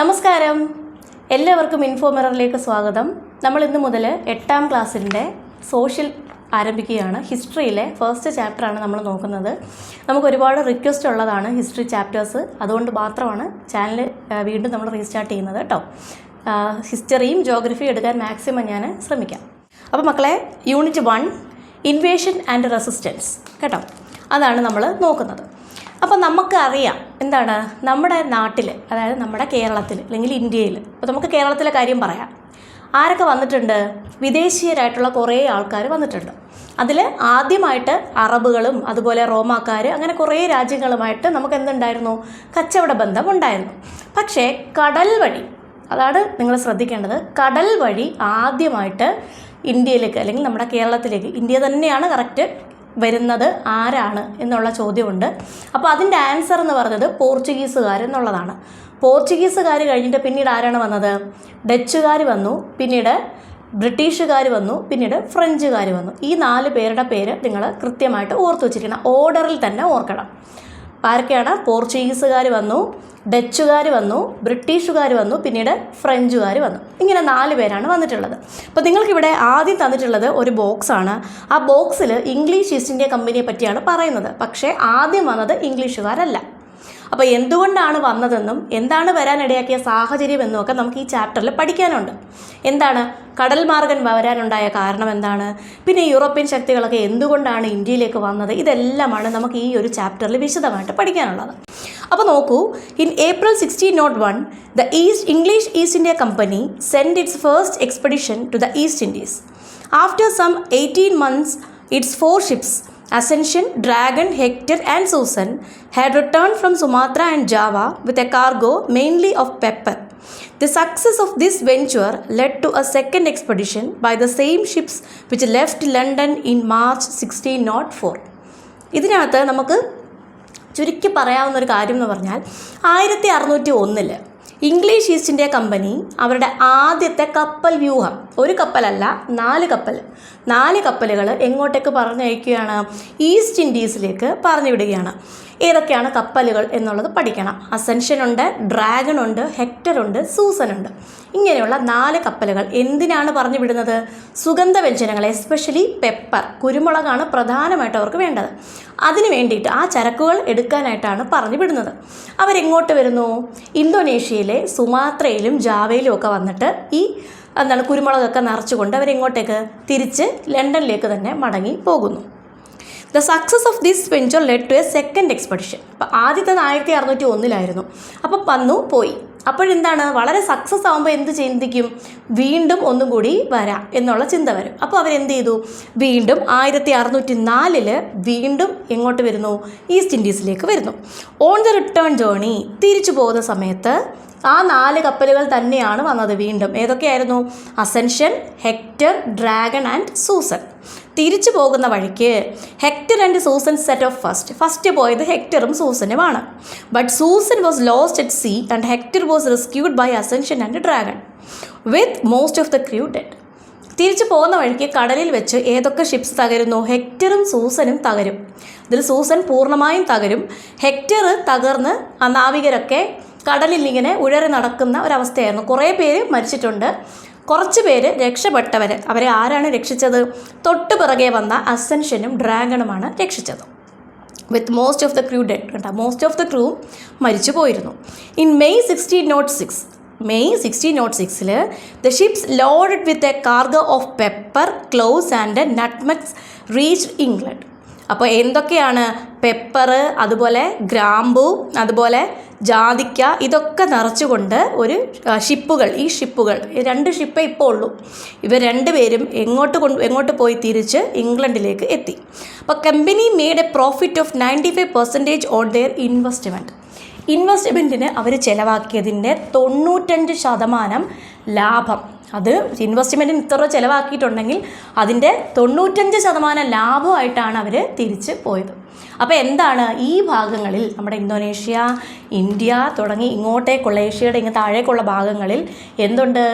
നമസ്കാരം, എല്ലാവർക്കും ഇൻഫോമിററിലേക്ക് സ്വാഗതം. നമ്മൾ ഇന്ന് മുതൽ 8ാം ക്ലാസ്സിൻ്റെ സോഷ്യൽ ആരംഭിക്കുകയാണ്. ഹിസ്റ്ററിയിലെ ഫസ്റ്റ് ചാപ്റ്ററാണ് നമ്മൾ നോക്കുന്നത്. നമുക്ക് ഒരുപാട് റിക്വസ്റ്റ് ഉള്ളതാണ് ഹിസ്റ്ററി ചാപ്റ്റേഴ്സ്, അതുകൊണ്ട് മാത്രമാണ് ചാനൽ വീണ്ടും നമ്മൾ റീസ്റ്റാർട്ട് ചെയ്യുന്നത് കേട്ടോ. ഹിസ്റ്ററിയും ജോഗ്രഫിയും എടുക്കാൻ മാക്സിമം ഞാൻ ശ്രമിക്കാം. അപ്പോൾ മക്കളെ, യൂണിറ്റ് 1 ഇൻവേഷൻ ആൻഡ് റെസിസ്റ്റൻസ് കേട്ടോ, അതാണ് നമ്മൾ നോക്കുന്നത്. അപ്പോൾ നമുക്ക് അറിയാം എന്താണ് നമ്മുടെ നാട്ടിൽ, അതായത് നമ്മുടെ കേരളത്തിൽ അല്ലെങ്കിൽ ഇന്ത്യയിൽ. അപ്പോൾ നമുക്ക് കേരളത്തിലെ കാര്യം പറയാം. ആരൊക്കെ വന്നിട്ടുണ്ട്? വിദേശീയരായിട്ടുള്ള കുറേ ആൾക്കാർ വന്നിട്ടുണ്ട്. അതിൽ ആദ്യമായിട്ട് അറബുകളും അതുപോലെ റോമാക്കാർ, അങ്ങനെ കുറേ രാജ്യങ്ങളുമായിട്ട് നമുക്ക് എന്തുണ്ടായിരുന്നു? കച്ചവട ബന്ധം ഉണ്ടായിരുന്നു. പക്ഷേ കടൽ വഴി, അതാണ് നിങ്ങൾ ശ്രദ്ധിക്കേണ്ടത്, കടൽ വഴി ആദ്യമായിട്ട് ഇന്ത്യയിലേക്ക് അല്ലെങ്കിൽ നമ്മുടെ കേരളത്തിലേക്ക്, ഇന്ത്യ തന്നെയാണ് കറക്റ്റ്, വരുന്നത് ആരാണ് എന്നുള്ള ചോദ്യമുണ്ട്. അപ്പോൾ അതിൻ്റെ ആൻസർ എന്ന് പറഞ്ഞത് പോർച്ചുഗീസുകാർ എന്നുള്ളതാണ്. പോർച്ചുഗീസുകാർ കഴിഞ്ഞിട്ട് പിന്നീട് ആരാണ് വന്നത്? ഡച്ചുകാർ വന്നു, പിന്നീട് ബ്രിട്ടീഷുകാർ വന്നു, പിന്നീട് ഫ്രഞ്ചുകാർ വന്നു. ഈ 4 പേരുടെ പേര് നിങ്ങൾ കൃത്യമായിട്ട് ഓർത്ത് വെച്ചിരിക്കണം, ഓർഡറിൽ തന്നെ ഓർക്കണം. ആരൊക്കെയാണ്? പോർച്ചുഗീസുകാർ വന്നു, ഡച്ചുകാർ വന്നു, ബ്രിട്ടീഷുകാർ വന്നു, പിന്നീട് ഫ്രഞ്ചുകാർ വന്നു. ഇങ്ങനെ 4 പേരാണ് വന്നിട്ടുള്ളത്. അപ്പോൾ നിങ്ങൾക്കിവിടെ ആദ്യം തന്നിട്ടുള്ളത് ഒരു ബോക്സാണ്. ആ ബോക്സിൽ ഇംഗ്ലീഷ് ഈസ്റ്റ് ഇന്ത്യ കമ്പനിയെ പറ്റിയാണ് പറയുന്നത്. പക്ഷേ ആദ്യം വന്നത് ഇംഗ്ലീഷുകാരല്ല. അപ്പോൾ എന്തുകൊണ്ടാണ് വന്നതെന്നും എന്താണ് വരാനിടയാക്കിയ സാഹചര്യം എന്നും ഒക്കെ നമുക്ക് ഈ ചാപ്റ്ററിൽ പഠിക്കാനുണ്ട്. എന്താണ് കടൽ മാർഗം വരാനുണ്ടായ കാരണം എന്താണ്, പിന്നെ യൂറോപ്യൻ ശക്തികളൊക്കെ എന്തുകൊണ്ടാണ് ഇന്ത്യയിലേക്ക് വന്നത്, ഇതെല്ലാമാണ് നമുക്ക് ഈ ഒരു ചാപ്റ്ററിൽ വിശദമായിട്ട് പഠിക്കാനുള്ളത്. അപ്പോൾ നോക്കൂ, in April 1601 the English East India Company sent its first expedition to the East Indies. After some 18 months, its 4 ships, Ascension, Dragon, Hector and Susan, had returned from Sumatra and Java with a cargo mainly of pepper. The success of this venture led to a second expedition by the same ships which left London in March 1604. ഇതിനകത്ത് നമുക്ക് ചുരുക്കി പറയാവുന്ന ഒരു കാര്യം എന്ന് പറഞ്ഞാൽ 1601 English east India company അവരുടെ ആദ്യത്തെ കപ്പൽ വ്യൂഹം, ഒരു കപ്പലല്ല 4 കപ്പൽ, 4 കപ്പലുകൾ എങ്ങോട്ടേക്ക് പറഞ്ഞയക്കുകയാണ്? ഈസ്റ്റ് ഇൻഡീസിലേക്ക് പറഞ്ഞു വിടുകയാണ്. ഏതൊക്കെയാണ് കപ്പലുകൾ എന്നുള്ളത് പഠിക്കണം. അസെൻഷൻ ഉണ്ട്, ഡ്രാഗൺ ഉണ്ട്, ഹെക്ടർ ഉണ്ട്, സൂസൻ ഉണ്ട്. ഇങ്ങനെയുള്ള 4 കപ്പലുകൾ എന്തിനാണ് പറഞ്ഞു വിടുന്നത്? സുഗന്ധവ്യഞ്ജനങ്ങൾ, എസ്പെഷ്യലി പെപ്പർ, കുരുമുളകാണ് പ്രധാനമായിട്ട് അവർക്ക് വേണ്ടത്. അതിന് വേണ്ടിയിട്ട് ആ ചരക്കുകൾ എടുക്കാനായിട്ടാണ് പറഞ്ഞു വിടുന്നത്. അവരെങ്ങോട്ട് വരുന്നു? ഇന്തോനേഷ്യയിലെ സുമാത്രയിലും ജാവയിലും ഒക്കെ വന്നിട്ട് ഈ കുരുമുളകൊക്കെ നിറച്ചുകൊണ്ട് അവരെങ്ങോട്ടേക്ക് തിരിച്ച് ലണ്ടനിലേക്ക് തന്നെ മടങ്ങി പോകുന്നു. The success of this venture led to a second expedition. അപ്പോൾ ആദ്യത്തെ 1601 അപ്പോൾ വന്നു പോയി. അപ്പോഴെന്താണ്, വളരെ സക്സസ് ആകുമ്പോൾ എന്ത് ചിന്തിക്കും? വീണ്ടും ഒന്നും കൂടി വരാം എന്നുള്ള ചിന്ത വരും. അപ്പോൾ അവരെന്ത് ചെയ്തു? വീണ്ടും 1604 വീണ്ടും എങ്ങോട്ട് വരുന്നു? ഈസ്റ്റ് ഇൻഡീസിലേക്ക് വരുന്നു. ഓൺ ദ റിട്ടേൺ ജേർണി, തിരിച്ചു പോകുന്ന സമയത്ത് ആ 4 കപ്പലുകൾ തന്നെയാണ് വന്നത് വീണ്ടും. ഏതൊക്കെയായിരുന്നു? Ascension, Hector, Dragon and Susan. തിരിച്ചു പോകുന്ന വഴിക്ക് Hector and Susan set off first പോയത് ഹെക്ടറും സൂസനുമാണ്. But Susan was lost at sea and Hector was rescued by Ascension and Dragon with most of the crew dead. തിരിച്ചു പോകുന്ന വഴിക്ക് കടലിൽ വെച്ച് ഏതൊക്കെ ഷിപ്സ് തകരുന്നു? ഹെക്ടറും സൂസനും തകരും. ഇതിൽ സൂസൻ പൂർണ്ണമായും തകരും. ഹെക്ടർ തകർന്ന് ആ നാവികരൊക്കെ കടലിൽ ഇങ്ങനെ ഉഴറി നടക്കുന്ന ഒരവസ്ഥയായിരുന്നു. കുറേ പേര് മരിച്ചിട്ടുണ്ട്, കുറച്ച് പേര് രക്ഷപ്പെട്ടവർ. അവരെ ആരാണ് രക്ഷിച്ചത്? തൊട്ട് പിറകെ വന്ന അസെൻഷനും ഡ്രാഗണുമാണ് രക്ഷിച്ചത്. വിത്ത് most of the crew dead. കണ്ട, മോസ്റ്റ് ഓഫ് ദ ക്രൂ മരിച്ചു പോയിരുന്നു. In May 1606 the ships loaded with a cargo of pepper, cloves and nutmegs reached England. അപ്പോൾ എന്തൊക്കെയാണ്? പെപ്പർ, അതുപോലെ ഗ്രാമ്പു, അതുപോലെ ജാതിക്ക, ഇതൊക്കെ നിറച്ചുകൊണ്ട് ഒരു ഷിപ്പുകൾ, ഈ ഷിപ്പുകൾ 2 ഷിപ്പേ ഇപ്പോൾ ഉള്ളൂ. ഇവർ 2 പേരും എങ്ങോട്ട് പോയി? തിരിച്ച് ഇംഗ്ലണ്ടിലേക്ക് എത്തി. അപ്പോൾ company made a profit of 95% on their ഇൻവെസ്റ്റ്മെൻറ്റിന് അവർ ചിലവാക്കിയതിൻ്റെ 95% ലാഭം. അത് ഇൻവെസ്റ്റ്മെൻറ്റിന് ഇത്ര ചിലവാക്കിയിട്ടുണ്ടെങ്കിൽ അതിൻ്റെ 95% ലാഭമായിട്ടാണ് അവർ തിരിച്ച് പോയത്. അപ്പോൾ എന്താണ്, ഈ ഭാഗങ്ങളിൽ നമ്മുടെ ഇന്തോനേഷ്യ, ഇന്ത്യ തുടങ്ങി ഇങ്ങോട്ടേക്കുള്ള ഏഷ്യയുടെ ഇങ്ങ് താഴേക്കുള്ള ഭാഗങ്ങളിൽ എന്തുണ്ട്?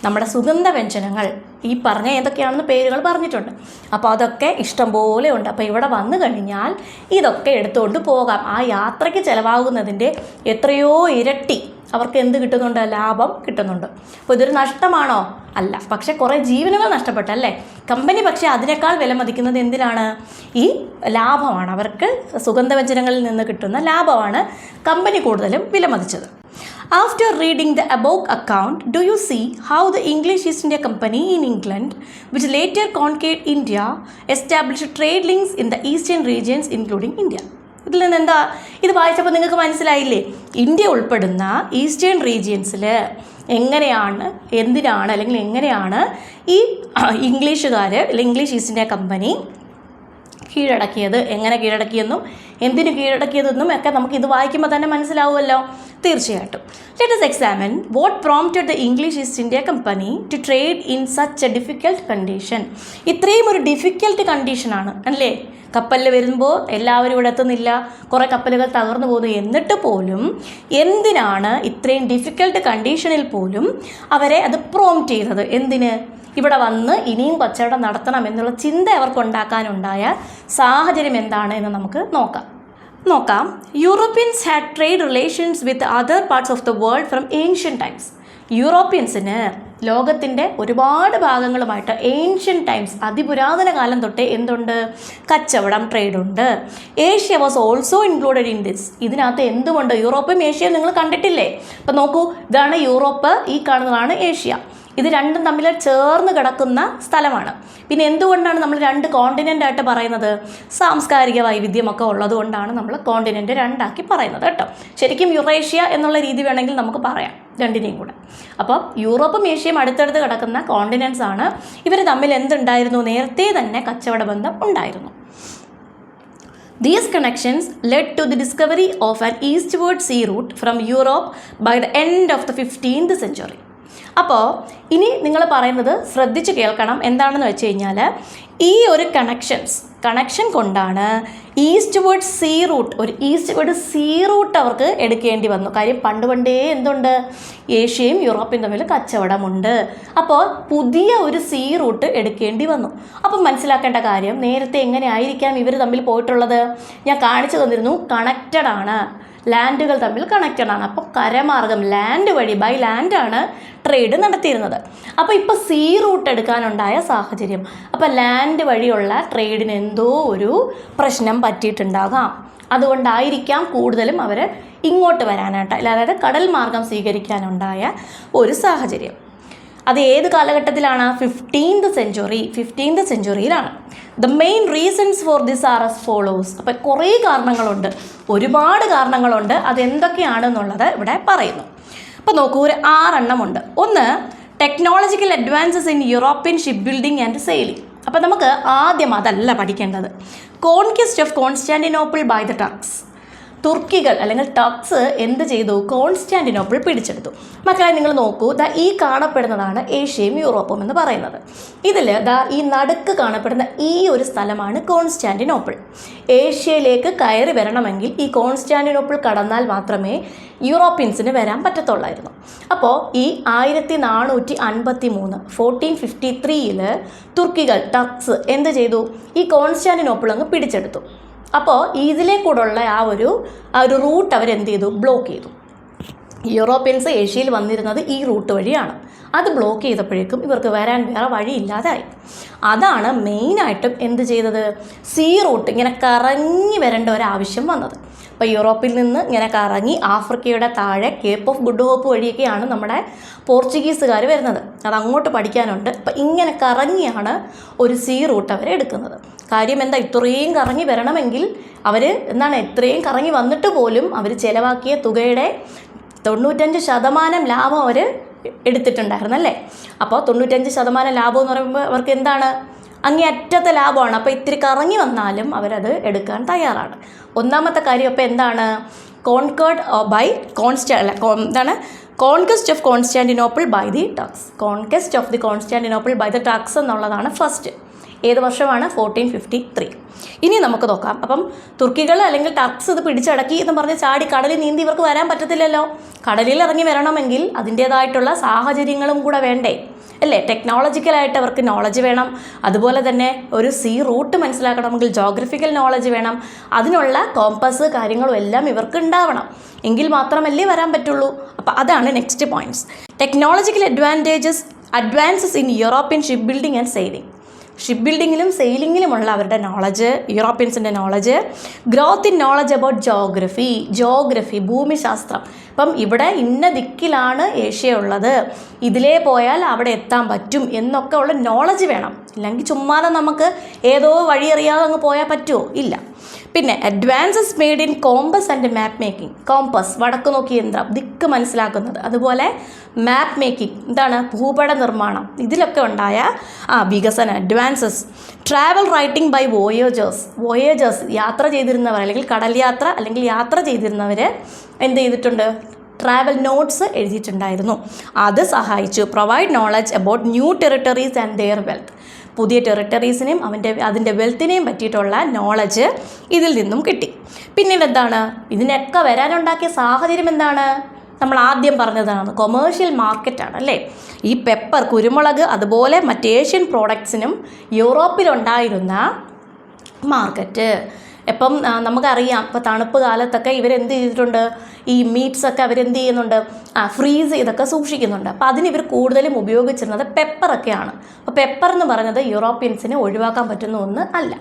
നമ്മുടെ സുഗന്ധവ്യഞ്ജനങ്ങൾ ഈ പറഞ്ഞ ഏതൊക്കെയാണെന്ന് പേരുകൾ പറഞ്ഞിട്ടുണ്ട്. അപ്പോൾ അതൊക്കെ ഇഷ്ടംപോലെ ഉണ്ട്. അപ്പോൾ ഇവിടെ വന്നു കഴിഞ്ഞാൽ ഇതൊക്കെ എടുത്തുകൊണ്ട് പോകാം. ആ യാത്രയ്ക്ക് ചിലവാകുന്നതിൻ്റെ എത്രയോ ഇരട്ടി അവർക്ക് എന്ത് കിട്ടുന്നുണ്ട്? ലാഭം കിട്ടുന്നുണ്ട്. അപ്പോൾ ഇതൊരു നഷ്ടമാണോ? അല്ല. പക്ഷേ കുറേ ജീവനുകൾ നഷ്ടപ്പെട്ടല്ലേ. കമ്പനി പക്ഷേ അതിനേക്കാൾ വില മതിക്കുന്നത് എന്തിനാണ്? ഈ ലാഭമാണ്. അവർക്ക് സുഗന്ധവ്യഞ്ജനങ്ങളിൽ നിന്ന് കിട്ടുന്ന ലാഭമാണ് കമ്പനി കൂടുതലും വിലമതിച്ചത്. After reading the above account, do you see how the English East India Company in England, which later conquered India, established trade links in the eastern regions including India? ഇതിൽ നിന്ന് എന്താ ഇത് വായിച്ചപ്പോൾ നിങ്ങൾക്ക് മനസ്സിലായില്ലേ? ഇന്ത്യ ഉൾപ്പെടുന്ന eastern റീജിയൻസിൽ എങ്ങനെയാണ്, എന്തിനാണ്, അല്ലെങ്കിൽ എങ്ങനെയാണ് ഈ ഇംഗ്ലീഷുകാർ അല്ലെങ്കിൽ ഇംഗ്ലീഷ് ഈസ്റ്റ് ഇന്ത്യ കമ്പനി കീഴടക്കിയത്, എങ്ങനെ കീഴടക്കിയെന്നും എന്തിനു കീഴടക്കിയതെന്നും ഒക്കെ നമുക്ക് ഇത് വായിക്കുമ്പോൾ തന്നെ മനസ്സിലാവുമല്ലോ. തീർച്ചയായിട്ടും. Let us examine what prompted the English East India Company to trade in such a difficult condition. ഇത്രയും ഒരു ഡിഫിക്കൽട്ട് കണ്ടീഷനാണ് അല്ലേ? കപ്പലിൽ വരുമ്പോൾ എല്ലാവരും ഇവിടെ എത്തുന്നില്ല, കുറേ കപ്പലുകൾ തകർന്നു പോകുന്നു. എന്നിട്ട് പോലും എന്തിനാണ് ഇത്രയും ഡിഫിക്കൽട്ട് കണ്ടീഷനിൽ പോലും അവരെ അത് പ്രോംപ്റ്റ് ചെയ്തത്? എന്തിന്? ഇവിടെ വന്ന് ഇനിയും കച്ചവടം നടത്തണം എന്നുള്ള ചിന്ത അവർക്കുണ്ടാക്കാനുണ്ടായ സാഹചര്യം എന്താണ് എന്ന് നമുക്ക് നോക്കാം. Europeans had trade relations with other parts of the world from ancient times. യൂറോപ്യൻസിന് ലോകത്തിൻ്റെ ഒരുപാട് ഭാഗങ്ങളുമായിട്ട് ഏൻഷ്യൻ ടൈംസ്, അതിപുരാതന കാലം തൊട്ടേ എന്തുണ്ട്? കച്ചവടം, ട്രേഡുണ്ട്. Asia was also included in this. ഇതിനകത്ത് എന്തുമുണ്ട്? യൂറോപ്പും ഏഷ്യയും നിങ്ങൾ കണ്ടിട്ടില്ലേ? അപ്പം നോക്കൂ, ഇതാണ് യൂറോപ്പ്, ഈ കാണുന്നതാണ് ഏഷ്യ. ഇത് രണ്ടും തമ്മിൽ ചേർന്ന് കിടക്കുന്ന സ്ഥലമാണ്. പിന്നെ എന്തുകൊണ്ടാണ് നമ്മൾ രണ്ട് കോണ്ടിനെൻ്റ് ആയിട്ട് പറയുന്നത്? സാംസ്കാരിക വൈവിധ്യമൊക്കെ ഉള്ളത് കൊണ്ടാണ് നമ്മൾ കോണ്ടിനെൻ്റ് രണ്ടാക്കി പറയുന്നത് കേട്ടോ. ശരിക്കും യുറേഷ്യ എന്നുള്ള രീതി വേണമെങ്കിൽ നമുക്ക് പറയാം രണ്ടിനെയും കൂടെ. അപ്പോൾ യൂറോപ്പും ഏഷ്യയും അടുത്തടുത്ത് കിടക്കുന്ന കോണ്ടിനെൻറ്റ്സ് ആണ്. ഇവർ തമ്മിൽ എന്തുണ്ടായിരുന്നു? നേരത്തെ തന്നെ കച്ചവട ബന്ധം ഉണ്ടായിരുന്നു. These connections led to the discovery of an eastward sea route from Europe by the end of the 15th century. അപ്പോൾ ഇനി നിങ്ങൾ പറയുന്നത് ശ്രദ്ധിച്ച് കേൾക്കണം. എന്താണെന്ന് വെച്ച് കഴിഞ്ഞാൽ ഈ ഒരു കണക്ഷൻ കൊണ്ടാണ് ഈസ്റ്റ്വേർഡ് സീ റൂട്ട്, ഒരു ഈസ്റ്റ്വേർഡ് സീ റൂട്ട് അവർക്ക് എടുക്കേണ്ടി വന്നു. കാര്യം പണ്ടേ എന്തുണ്ട്? ഏഷ്യയും യൂറോപ്യയും തമ്മിൽ കച്ചവടമുണ്ട്. അപ്പോൾ പുതിയ ഒരു സീ റൂട്ട് എടുക്കേണ്ടി വന്നു. അപ്പം മനസ്സിലാക്കേണ്ട കാര്യം, നേരത്തെ എങ്ങനെ ആയിരിക്കാം ഇവർ തമ്മിൽ പോയിട്ടുള്ളത്? ഞാൻ കാണിച്ചു തന്നിരുന്നു, കണക്റ്റഡ് ആണ്, ലാൻഡുകൾ തമ്മിൽ കണക്റ്റഡ് ആണ്. അപ്പോൾ കരമാർഗം, ലാൻഡ് വഴി, ബൈ ലാൻഡാണ് ട്രേഡ് നടത്തിയിരുന്നത്. അപ്പോൾ ഇപ്പോൾ സീ റൂട്ട് എടുക്കാനുണ്ടായ സാഹചര്യം, അപ്പോൾ ലാൻഡ് വഴിയുള്ള ട്രേഡിന് എന്തോ ഒരു പ്രശ്നം പറ്റിയിട്ടുണ്ടാകാം. അതുകൊണ്ടായിരിക്കാം കൂടുതലും അവർ ഇങ്ങോട്ട് വരാനായിട്ട്, അതായത് കടൽ മാർഗം സ്വീകരിക്കാനുണ്ടായ ഒരു സാഹചര്യം. അത് ഏത് കാലഘട്ടത്തിലാണ്? 15th സെഞ്ച്വറിയിലാണ്. The main reasons for this are as follows. അപ്പം കുറേ കാരണങ്ങളുണ്ട്, ഒരുപാട് കാരണങ്ങളുണ്ട്. അതെന്തൊക്കെയാണെന്നുള്ളത് ഇവിടെ പറയുന്നു. അപ്പോൾ നോക്കൂ, ഒരു 6 എണ്ണമുണ്ട്. ഒന്ന്, technological advances in European ship building and sailing. അപ്പോൾ നമുക്ക് ആദ്യം അതല്ല പഠിക്കേണ്ടത്. Conquest of Constantinople by the Turks. തുർക്കികൾ അല്ലെങ്കിൽ ടർക്സ് എന്ത് ചെയ്തു? കോൺസ്റ്റാന്റിനോപ്പിൾ പിടിച്ചെടുത്തു. മക്കളെ നിങ്ങൾ നോക്കൂ, ഈ കാണപ്പെടുന്നതാണ് ഏഷ്യയും യൂറോപ്പും എന്ന് പറയുന്നത്. ഇതിൽ ഈ നടുക്ക് കാണപ്പെടുന്ന ഈ ഒരു സ്ഥലമാണ് കോൺസ്റ്റാന്റിനോപ്പിൾ. ഏഷ്യയിലേക്ക് കയറി വരണമെങ്കിൽ ഈ കോൺസ്റ്റാന്റിനോപ്പിൾ കടന്നാൽ മാത്രമേ യൂറോപ്യൻസിന് വരാൻ പറ്റത്തുള്ളായിരുന്നു. അപ്പോൾ ഈ 1453 1453 തുർക്കികൾ, ടർക്സ് എന്ത് ചെയ്തു? ഈ കോൺസ്റ്റാന്റിനോപ്പിൾ അങ്ങ് പിടിച്ചെടുത്തു. അപ്പോൾ ഇതിലേക്കൂടുള്ള ആ ഒരു റൂട്ട് അവരെന്ത് ചെയ്തു? ബ്ലോക്ക് ചെയ്തു. യൂറോപ്യൻസ് ഏഷ്യയിൽ വന്നിരുന്നത് ഈ റൂട്ട് വഴിയാണ്. അത് ബ്ലോക്ക് ചെയ്തപ്പോഴേക്കും ഇവർക്ക് വരാൻ വേറെ വഴിയില്ലാതായി. അതാണ് മെയിനായിട്ടും എന്ത് ചെയ്തത്? സീ റൂട്ട് ഇങ്ങനെ കറങ്ങി വരേണ്ട ഒരാവശ്യം വന്നത്. അപ്പോൾ യൂറോപ്പിൽ നിന്ന് ഇങ്ങനെ കറങ്ങി ആഫ്രിക്കയുടെ താഴെ കേപ്പ് ഓഫ് ഗുഡ് ഹോപ്പ് വഴിയൊക്കെയാണ് നമ്മുടെ പോർച്ചുഗീസുകാർ വരുന്നത്. അത് അങ്ങോട്ട് പഠിക്കാനുണ്ട്. അപ്പം ഇങ്ങനെ കറങ്ങിയാണ് ഒരു സീ റൂട്ട് അവർ എടുക്കുന്നത്. കാര്യം എന്താ? ഇത്രയും കറങ്ങി വരണമെങ്കിൽ അവർ ഇത്രയും കറങ്ങി വന്നിട്ട് പോലും അവർ ചിലവാക്കിയ തുകയുടെ 95% ലാഭം അവർ എടുത്തിട്ടുണ്ടായിരുന്നല്ലേ. അപ്പോൾ 95% ലാഭം എന്ന് പറയുമ്പോൾ അവർക്ക് എന്താണ്? അങ്ങേയറ്റത്തെ ലാഭമാണ്. അപ്പോൾ ഇത്തിരി കറങ്ങി വന്നാലും അവരത് എടുക്കാൻ തയ്യാറാണ്. ഒന്നാമത്തെ കാര്യം അപ്പോൾ എന്താണ്? Conquest of Constantinople by the Turks. Conquest of the Constantinople by the Turks എന്നുള്ളതാണ് ഫസ്റ്റ്. ഏത് വർഷമാണ്? 1453. ഇനി നമുക്ക് നോക്കാം. അപ്പം തുർക്കികൾ അല്ലെങ്കിൽ ടർക്സ് ഇത് പിടിച്ചടക്കി എന്ന് പറഞ്ഞ് ചാടി കടലിൽ നീന്തി ഇവർക്ക് വരാൻ പറ്റത്തില്ലല്ലോ. കടലിൽ ഇറങ്ങി വരണമെങ്കിൽ അതിൻ്റേതായിട്ടുള്ള സാഹചര്യങ്ങളും കൂടെ വേണ്ടേ അല്ലേ? ടെക്നോളജിക്കലായിട്ട് അവർക്ക് നോളജ് വേണം. അതുപോലെ തന്നെ ഒരു സീ റൂട്ട് മനസ്സിലാക്കണമെങ്കിൽ ജോഗ്രഫിക്കൽ നോളജ് വേണം. അതിനുള്ള കോമ്പസ് കാര്യങ്ങളും എല്ലാം ഇവർക്ക് ഉണ്ടാവണം. എങ്കിൽ മാത്രമല്ലേ വരാൻ പറ്റുള്ളൂ. അപ്പോൾ അതാണ് next points. Technological advances in European ship building and sailing. Ship ബിൽഡിങ്ങിലും സെയിലിങ്ങിലുമുള്ള അവരുടെ നോളജ്, യൂറോപ്യൻസിൻ്റെ knowledge. Growth in knowledge about geography ഭൂമിശാസ്ത്രം. അപ്പം ഇവിടെ ഇന്ന ദിക്കിലാണ് ഏഷ്യ ഉള്ളത്, ഇതിലേ പോയാൽ അവിടെ എത്താൻ പറ്റും എന്നൊക്കെ ഉള്ള നോളജ് വേണം. ഇല്ലെങ്കിൽ ചുമ്മാതെ നമുക്ക് ഏതോ വഴി അറിയാതെ അങ്ങ് പോയാൽ പറ്റുമോ? ഇല്ല. പിന്നെ advances made in compass and map making. Compass വടക്ക് നോക്കി യന്ത്രം, ദിക്ക് മനസ്സിലാക്കുന്നത്. അതുപോലെ മാപ്പ് മേക്കിംഗ് എന്താണ്? ഭൂപട നിർമ്മാണം. ഇതിലൊക്കെ ഉണ്ടായ വികസനം, അഡ്വാൻസസ്. ട്രാവൽ റൈറ്റിംഗ് ബൈ വോയേജേഴ്സ് യാത്ര ചെയ്തിരുന്നവർ അല്ലെങ്കിൽ കടൽ യാത്ര അല്ലെങ്കിൽ യാത്ര ചെയ്തിരുന്നവർ എന്ത് ചെയ്തിട്ടുണ്ട്? ട്രാവൽ നോട്ട്സ് എഴുതിയിട്ടുണ്ടായിരുന്നു. അത് സഹായിച്ചു. Provide knowledge about new territories and their wealth. പുതിയ ടെറിട്ടറീസിനെയും അതിൻ്റെ വെൽത്തിനെയും പറ്റിയിട്ടുള്ള നോളജ് ഇതിൽ നിന്നും കിട്ടി. പിന്നീട് എന്താണ്? ഇതിനൊക്കെ വരാനുണ്ടാക്കിയ സാഹചര്യം എന്താണ്? നമ്മൾ ആദ്യം പറഞ്ഞതാണ്, കൊമേഴ്ഷ്യൽ മാർക്കറ്റാണ് അല്ലേ? ഈ പെപ്പർ, കുരുമുളക്, അതുപോലെ മറ്റേഷ്യൻ പ്രോഡക്ട്സിനും യൂറോപ്പിലുണ്ടായിരുന്ന മാർക്കറ്റ്. ഇപ്പം നമുക്കറിയാം, ഇപ്പോൾ തണുപ്പ് കാലത്തൊക്കെ ഇവരെന്ത് ചെയ്തിട്ടുണ്ട്? ഈ മീറ്റ്സൊക്കെ അവരെന്ത് ചെയ്യുന്നുണ്ട്? ഫ്രീസ് ചെയ്തൊക്കെ സൂക്ഷിക്കുന്നുണ്ട്. അപ്പോൾ അതിന് ഇവർ കൂടുതലും ഉപയോഗിച്ചിരുന്നത് പെപ്പറൊക്കെയാണ്. അപ്പോൾ പെപ്പർ എന്ന് പറയുന്നത് യൂറോപ്യൻസിന് ഒഴിവാക്കാൻ പറ്റുന്ന ഒന്ന് അല്ല.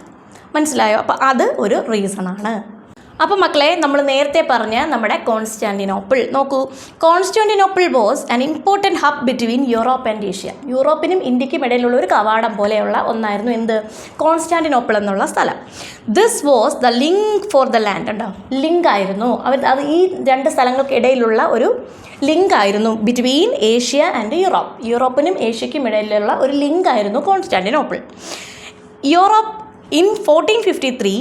മനസ്സിലായോ? അപ്പോൾ അത് ഒരു റീസണാണ്. അപ്പോൾ മക്കളെ, നമ്മൾ നേരത്തെ പറഞ്ഞ നമ്മുടെ കോൺസ്റ്റാന്റിനോപ്പിൾ നോക്കൂ. Constantinople was an important hub between Europe and Asia. യൂറോപ്പിനും ഇന്ത്യക്കും ഇടയിലുള്ള ഒരു കവാടം പോലെയുള്ള ഒന്നായിരുന്നു എന്ത്? കോൺസ്റ്റാന്റിനോപ്പിൾ എന്നുള്ള സ്ഥലം. This was the link for the land. ഉണ്ടോ? ലിങ്ക് ആയിരുന്നു. അത് ഈ രണ്ട് സ്ഥലങ്ങൾക്കിടയിലുള്ള ഒരു ലിങ്ക് ആയിരുന്നു ബിറ്റ്വീൻ ഏഷ്യ ആൻഡ് യൂറോപ്പ്. യൂറോപ്പിനും ഏഷ്യയ്ക്കും ഇടയിലുള്ള ഒരു ലിങ്ക് ആയിരുന്നു Constantinople. Europe in 1453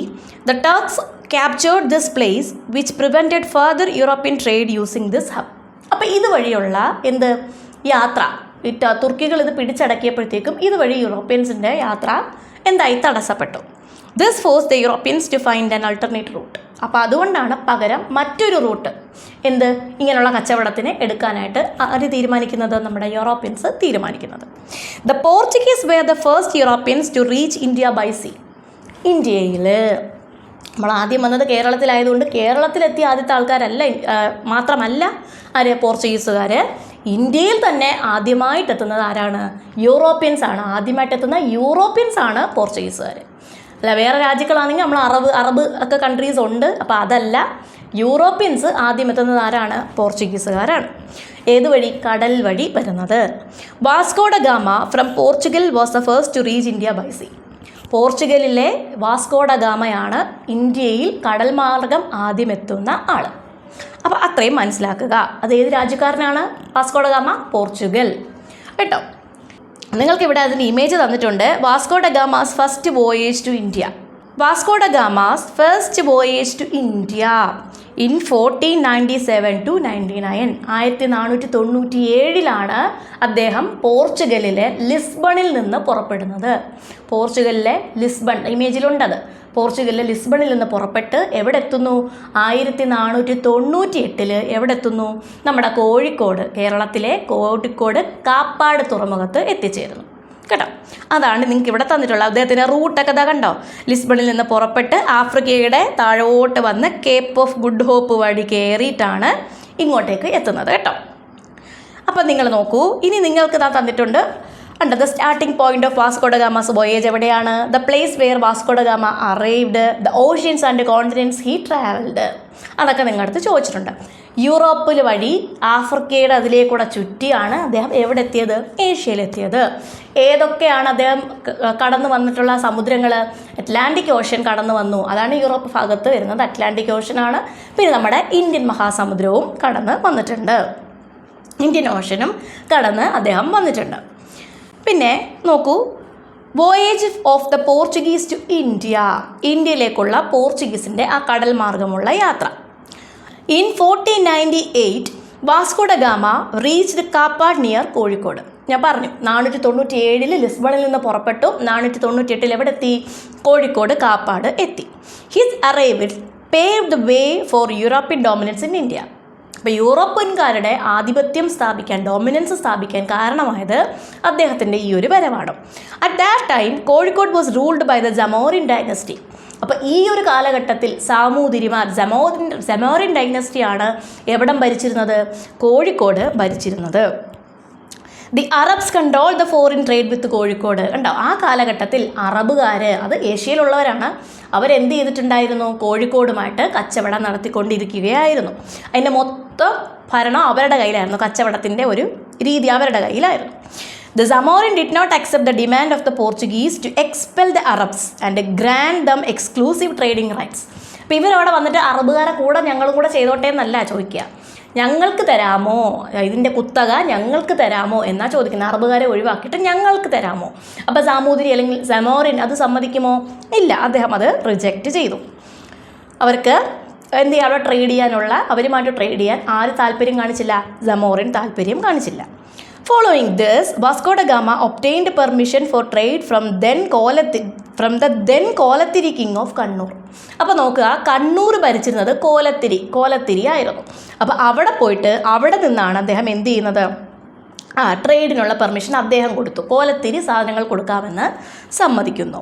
the Turks captured this place which prevented further European trade using this hub. അപ്പോൾ ഇതുവഴിയുള്ള എന്ത് യാത്ര, തുർക്കികൾ ഇത് പിടിച്ചടക്കിയപ്പോഴത്തേക്കും ഇതുവഴി യൂറോപ്യൻസിൻ്റെ യാത്ര എന്തായി? തടസ്സപ്പെട്ടു. This force the Europeans to find an alternate route. അപ്പോൾ അതുകൊണ്ടാണ് പകരം മറ്റൊരു റൂട്ട് എന്ത് ഇങ്ങനെയുള്ള കച്ചവടത്തിന് എടുക്കാനായിട്ട് ആര് തീരുമാനിക്കുന്നത്? നമ്മുടെ യൂറോപ്യൻസ് തീരുമാനിക്കുന്നത്. The Portuguese were the first Europeans to reach India by sea. ഇന്ത്യയിൽ നമ്മൾ ആദ്യം വന്നത് കേരളത്തിലായതുകൊണ്ട് കേരളത്തിലെത്തിയ ആദ്യത്തെ ആൾക്കാരല്ല, മാത്രമല്ല ആര്? പോർച്ചുഗീസുകാർ. ഇന്ത്യയിൽ തന്നെ ആദ്യമായിട്ടെത്തുന്നത് ആരാണ്? യൂറോപ്യൻസ് ആണ്. ആദ്യമായിട്ടെത്തുന്ന യൂറോപ്യൻസ് ആണ് പോർച്ചുഗീസുകാർ. അല്ല, വേറെ രാജ്യങ്ങളാണെങ്കിൽ നമ്മൾ അറബ് ഒക്കെ കൺട്രീസ് ഉണ്ട്. അപ്പോൾ അതല്ല, യൂറോപ്യൻസ് ആദ്യം എത്തുന്നത് ആരാണ്? പോർച്ചുഗീസുകാരാണ്. ഏതുവഴി? കടൽ വഴി വരുന്നത്. Vasco da Gama from Portugal was the first to reach India by sea. പോർച്ചുഗലിലെ വാസ്കോ ഡ ഗാമയാണ് ഇന്ത്യയിൽ കടൽ മാർഗം ആദ്യം എത്തുന്ന ആൾ. അപ്പോൾ അത്രയും മനസ്സിലാക്കുക. അത് ഏത് രാജ്യക്കാരനാണ് വാസ്കോ ഡ ഗാമ? പോർച്ചുഗൽ കേട്ടോ. നിങ്ങൾക്കിവിടെ അതിൻ്റെ ഇമേജ് തന്നിട്ടുണ്ട്. Vasco da Gama's first voyage to India. Vasco da Gama's first voyage to India in 1497 to 99. 1497 അദ്ദേഹം പോർച്ചുഗലിലെ ലിസ്ബണിൽ നിന്ന് പുറപ്പെടുന്നത്. പോർച്ചുഗലിലെ ലിസ്ബൺ ഇമേജിലുണ്ടത്. പോർച്ചുഗലിലെ ലിസ്ബണിൽ നിന്ന് പുറപ്പെട്ട് എവിടെ എത്തുന്നു? 1498 എവിടെ എത്തുന്നു? നമ്മുടെ കോഴിക്കോട്, കേരളത്തിലെ കോഴിക്കോട് കാപ്പാട് തുറമുഖത്ത് എത്തിച്ചേരുന്നു കേട്ടോ. അതാണ് നിങ്ങൾക്ക് ഇവിടെ തന്നിട്ടുള്ളത്. അദ്ദേഹത്തിൻ്റെ റൂട്ടൊക്കെ ഇതാ കണ്ടോ? ലിസ്ബണിൽ നിന്ന് പുറപ്പെട്ട് ആഫ്രിക്കയുടെ താഴോട്ട് വന്ന് കേപ്പ് ഓഫ് ഗുഡ് ഹോപ്പ് വഴി കയറിയിട്ടാണ് ഇങ്ങോട്ടേക്ക് എത്തുന്നത് കേട്ടോ. അപ്പം നിങ്ങൾ നോക്കൂ, ഇനി നിങ്ങൾക്ക് ഇതാ തന്നിട്ടുണ്ട്. The starting point of Vasco da Gama's voyage എവിടെയാണ്? The place where Vasco da Gama arrived, the oceans and continents he travelled. അതൊക്കെ നിങ്ങളുടെ അടുത്ത് ചോദിച്ചിട്ടുണ്ട്. യൂറോപ്പിൽ വഴി ആഫ്രിക്കയുടെ അതിലേക്കൂടെ ചുറ്റിയാണ് അദ്ദേഹം എവിടെ എത്തിയത്? ഏഷ്യയിലെത്തിയത്. ഏതൊക്കെയാണ് അദ്ദേഹം കടന്നു വന്നിട്ടുള്ള സമുദ്രങ്ങൾ? അറ്റ്ലാന്റിക് ഓഷ്യൻ കടന്നു വന്നു. അതാണ് യൂറോപ്പ് ഭാഗത്ത് വരുന്നത്, അറ്റ്ലാന്റിക് ഓഷ്യനാണ്. പിന്നെ നമ്മുടെ ഇന്ത്യൻ മഹാസമുദ്രവും കടന്ന് വന്നിട്ടുണ്ട്. ഇന്ത്യൻ ഓഷ്യനും കടന്ന് അദ്ദേഹം വന്നിട്ടുണ്ട്. പിന്നെ നോക്കൂ, voyage of the Portuguese to India. ഇന്ത്യയിലേക്കുള്ള പോർച്ചുഗീസിൻ്റെ ആ കടൽ മാർഗമുള്ള യാത്ര. In 1498 Vasco da Gama reached Kappad near Kozhikode. ഞാൻ പറഞ്ഞു 497 ലിസ്ബണിൽ നിന്ന് പുറപ്പെട്ടു. 498 എവിടെ എത്തി? കോഴിക്കോട് കാപ്പാട് എത്തി. His arrival paved the way for European dominance in India. അപ്പോൾ യൂറോപ്യൻകാരുടെ ആധിപത്യം സ്ഥാപിക്കാൻ, ഡോമിനൻസ് സ്ഥാപിക്കാൻ കാരണമായത് അദ്ദേഹത്തിൻ്റെ ഈ ഒരു വരവാണ്. At that time Kozhikode was ruled by the Zamorin dynasty. അപ്പോൾ ഈ ഒരു കാലഘട്ടത്തിൽ സാമൂതിരിമാർ, ജമോറിൻ ഡൈനസ്റ്റിയാണ് എവിടം ഭരിച്ചിരുന്നത്? കോഴിക്കോട് ഭരിച്ചിരുന്നത്. The Arabs control the foreign trade with Kozhikode. കണ്ടോ, ആ കാലഘട്ടത്തിൽ അറബുകാർ, അത് ഏഷ്യയിലുള്ളവരാണ്, അവരെന്ത് ചെയ്തിട്ടുണ്ടായിരുന്നു? കോഴിക്കോടുമായിട്ട് കച്ചവടം നടത്തിക്കൊണ്ടിരിക്കുകയായിരുന്നു. അതിൻ്റെ മൊത്തം ഭരണം അവരുടെ കയ്യിലായിരുന്നു. കച്ചവടത്തിൻ്റെ ഒരു രീതി അവരുടെ കയ്യിലായിരുന്നു. The Zamorin did not accept the demand of the Portuguese to expel the Arabs and grant them exclusive trading rights. അപ്പോൾ ഇവരവിടെ വന്നിട്ട് അറബുകാരെ കൂടെ ഞങ്ങളും കൂടെ ചെയ്തോട്ടെ എന്നല്ല ചോദിക്കുക, ഞങ്ങൾക്ക് തരാമോ, ഇതിൻ്റെ കുത്തക ഞങ്ങൾക്ക് തരാമോ എന്നാ ചോദിക്കുന്നത്. അറബുകാരെ ഒഴിവാക്കിയിട്ട് ഞങ്ങൾക്ക് തരാമോ? അപ്പോൾ സാമൂതിരി അല്ലെങ്കിൽ ജമോറിൻ അത് സമ്മതിക്കുമോ? ഇല്ല, അദ്ദേഹം അത് റിജക്റ്റ് ചെയ്തു. അവർക്ക് എന്ത് ചെയ്യുക, അവിടെ ട്രേഡ് ചെയ്യാനുള്ള, അവരുമായിട്ട് ട്രേഡ് ചെയ്യാൻ ആര് താല്പര്യം കാണിച്ചില്ല? ജമോറിൻ താല്പര്യം കാണിച്ചില്ല. Following this, Vasco da Gama obtained permission for trade from the then Kolathiri king of Kannur. അപ്പോൾ നോക്കുക, കണ്ണൂർ ഭരിച്ചിരുന്നത് കോലത്തിരി ആയിരുന്നു. അപ്പോൾ അവിടെ പോയിട്ട് അവിടെ നിന്നാണ് അദ്ദേഹം എന്ത് ചെയ്യുന്നത്? ട്രേഡിനുള്ള പെർമിഷൻ അദ്ദേഹം കൊടുത്തു. കോലത്തിരി സാധനങ്ങൾ കൊടുക്കാമെന്ന് സമ്മതിക്കുന്നു.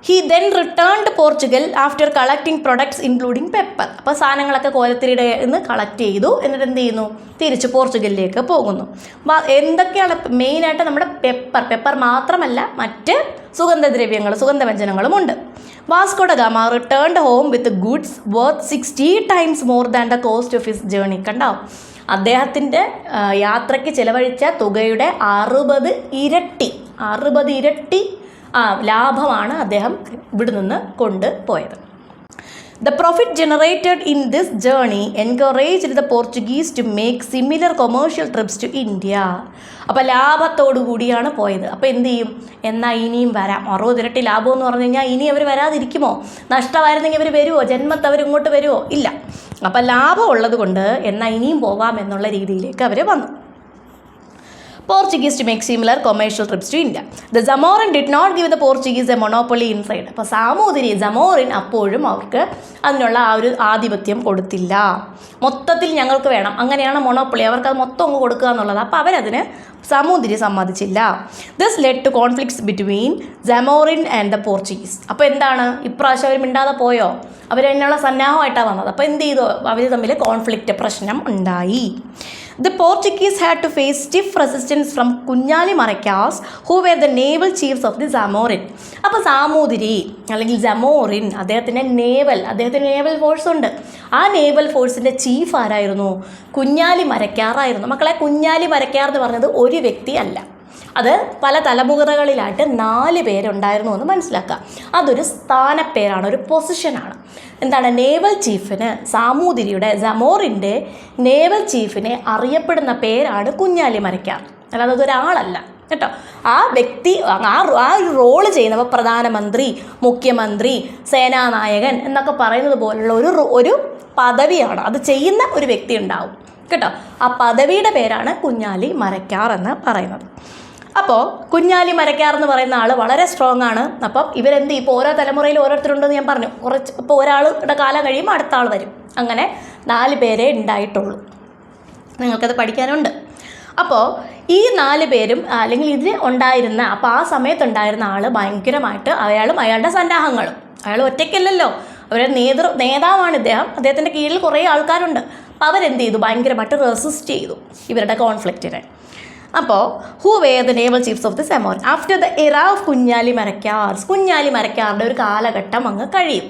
He then returned to Portugal after collecting products including pepper. അപ്പോൾ സാധനങ്ങളൊക്കെ കോലത്തിരിയുടെ നിന്ന് കളക്ട് ചെയ്തു. എന്നിട്ട് എന്ത് ചെയ്യുന്നു? തിരിച്ച് പോർച്ചുഗലിലേക്ക് പോകുന്നു. എന്തൊക്കെയാണ് മെയിനായിട്ട്? നമ്മുടെ പെപ്പർ മാത്രമല്ല, മറ്റ് സുഗന്ധവ്യഞ്ജനങ്ങളും ഉണ്ട്. Vasco da Gama returned home with goods worth 60 times more than the cost of his journey. കണ്ടോ, അദ്ദേഹത്തിൻ്റെ യാത്രയ്ക്ക് ചിലവഴിച്ച തുകയുടെ 60 ഇരട്ടി ലാഭമാണ് അദ്ദേഹം ഇവിടെ നിന്ന് കൊണ്ടുപോയത്. The profit generated in this journey encouraged the Portuguese to make similar commercial trips to India. അപ്പോൾ ലാഭത്തോടു കൂടിയാണ് പോയത്. അപ്പോൾ എന്ത് ചെയ്യും? എന്നാൽ ഇനിയും വരാം. 60 ഇരട്ടി ലാഭം എന്ന് പറഞ്ഞു കഴിഞ്ഞാൽ ഇനി അവർ വരാതിരിക്കുമോ? നഷ്ടമായിരുന്നെങ്കിൽ അവർ വരുമോ? ജന്മത്ത് അവർ ഇങ്ങോട്ട് വരുമോ? ഇല്ല. അപ്പോൾ ലാഭം ഉള്ളത് കൊണ്ട് എന്നാൽ ഇനിയും പോകാം എന്നുള്ള രീതിയിലേക്ക് അവർ വന്നു. Portuguese to make similar commercial trips to India. The Zamorin did not give the Portuguese a monopoly in trade. അപ്പോൾ ജമോറിൻ അപ്പോഴും അവർക്ക് അതിനുള്ള ആ ഒരു ആധിപത്യം കൊടുത്തില്ല. മൊത്തത്തിൽ ഞങ്ങൾക്ക് വേണം, അങ്ങനെയാണ് മൊണോപ്പൊളി, അവർക്ക് അത് മൊത്തം അങ്ങ് കൊടുക്കുക എന്നുള്ളത്. അപ്പോൾ അവരതിന് സാമൂതിരി സമ്മതിച്ചില്ല. This led to conflicts between Zamorin and the Portuguese. അപ്പോൾ എന്താണ്, ഇപ്രാവശ്യം അവർ മിണ്ടാതെ പോയോ? അവരതിനുള്ള സന്നാഹമായിട്ടാണ് വന്നത്. അപ്പോൾ എന്ത് ചെയ്തു? അവർ തമ്മിൽ കോൺഫ്ലിക്റ്റ്, പ്രശ്നം ഉണ്ടായി. The Portuguese had to face stiff resistance from Kunjali മരക്കാസ് who were the naval chiefs of the Zamorin. അപ്പോൾ സാമൂതിരി അല്ലെങ്കിൽ ജമോറിൻ അദ്ദേഹത്തിൻ്റെ നേവൽ ഫോഴ്സ് ഉണ്ട്. ആ നേവൽ ഫോഴ്സിൻ്റെ ചീഫ് ആരായിരുന്നു? കുഞ്ഞാലി മരക്കാറായിരുന്നു. മക്കളെ, കുഞ്ഞാലി മരക്കാർ എന്ന് പറഞ്ഞത് ഒരു വ്യക്തി അല്ല, അത് പല തലമുറകളിലായിട്ട് 4 പേരുണ്ടായിരുന്നു എന്ന് മനസ്സിലാക്കുക. അതൊരു സ്ഥാനപ്പേരാണ്, ഒരു പൊസിഷനാണ്. എന്താണ്? നേവൽ ചീഫിന്, സാമൂതിരിയുടെ ജമോറിൻ്റെ നേവൽ ചീഫിനെ അറിയപ്പെടുന്ന പേരാണ് കുഞ്ഞാലി മരക്കാർ. അല്ലാതെ അതൊരാളല്ല കേട്ടോ. ആ വ്യക്തി ആ റോള് ചെയ്യുന്നപ്പോൾ പ്രധാനമന്ത്രി, മുഖ്യമന്ത്രി, സേനാനായകൻ എന്നൊക്കെ പറയുന്നത് പോലുള്ള ഒരു പദവിയാണ്. അത് ചെയ്യുന്ന ഒരു വ്യക്തി ഉണ്ടാവും കേട്ടോ. ആ പദവിയുടെ പേരാണ് കുഞ്ഞാലി മരക്കാർ എന്ന് പറയുന്നത്. അപ്പോൾ കുഞ്ഞാലി മരക്കാർ എന്ന് പറയുന്ന ആൾ വളരെ സ്ട്രോങ് ആണ്. അപ്പം ഇവരെന്ത്, ഇപ്പോൾ ഓരോ തലമുറയിൽ ഓരോരുത്തരുണ്ടെന്ന് ഞാൻ പറഞ്ഞു. ഇപ്പോൾ ഒരാളുടെ കാലം കഴിയുമ്പോൾ അടുത്ത ആൾ വരും. അങ്ങനെ 4 പേരേ ഉണ്ടായിട്ടുള്ളൂ. നിങ്ങൾക്കത് പഠിക്കാനുണ്ട്. അപ്പോൾ ഈ 4 പേരും അല്ലെങ്കിൽ ഇതിൽ ഉണ്ടായിരുന്ന, അപ്പോൾ ആ സമയത്തുണ്ടായിരുന്ന ആൾ ഭയങ്കരമായിട്ട്, അയാളും അയാളുടെ സന്നാഹങ്ങളും, അയാൾ ഒറ്റയ്ക്കല്ലല്ലോ, അവരുടെ നേതാവാണ് ഇദ്ദേഹം. അദ്ദേഹത്തിൻ്റെ കീഴിൽ കുറേ ആൾക്കാരുണ്ട്. അപ്പോൾ അവരെന്ത് ചെയ്തു? ഭയങ്കരമായിട്ട് റെസിസ്റ്റ് ചെയ്തു ഇവരുടെ കോൺഫ്ലിക്റ്റിനെ. അപ്പോൾ who were the naval chiefs of the Zamorin after the era of Kunjali മരക്കാരുടെ ഒരു കാലഘട്ടം അങ്ങ് കഴിയും.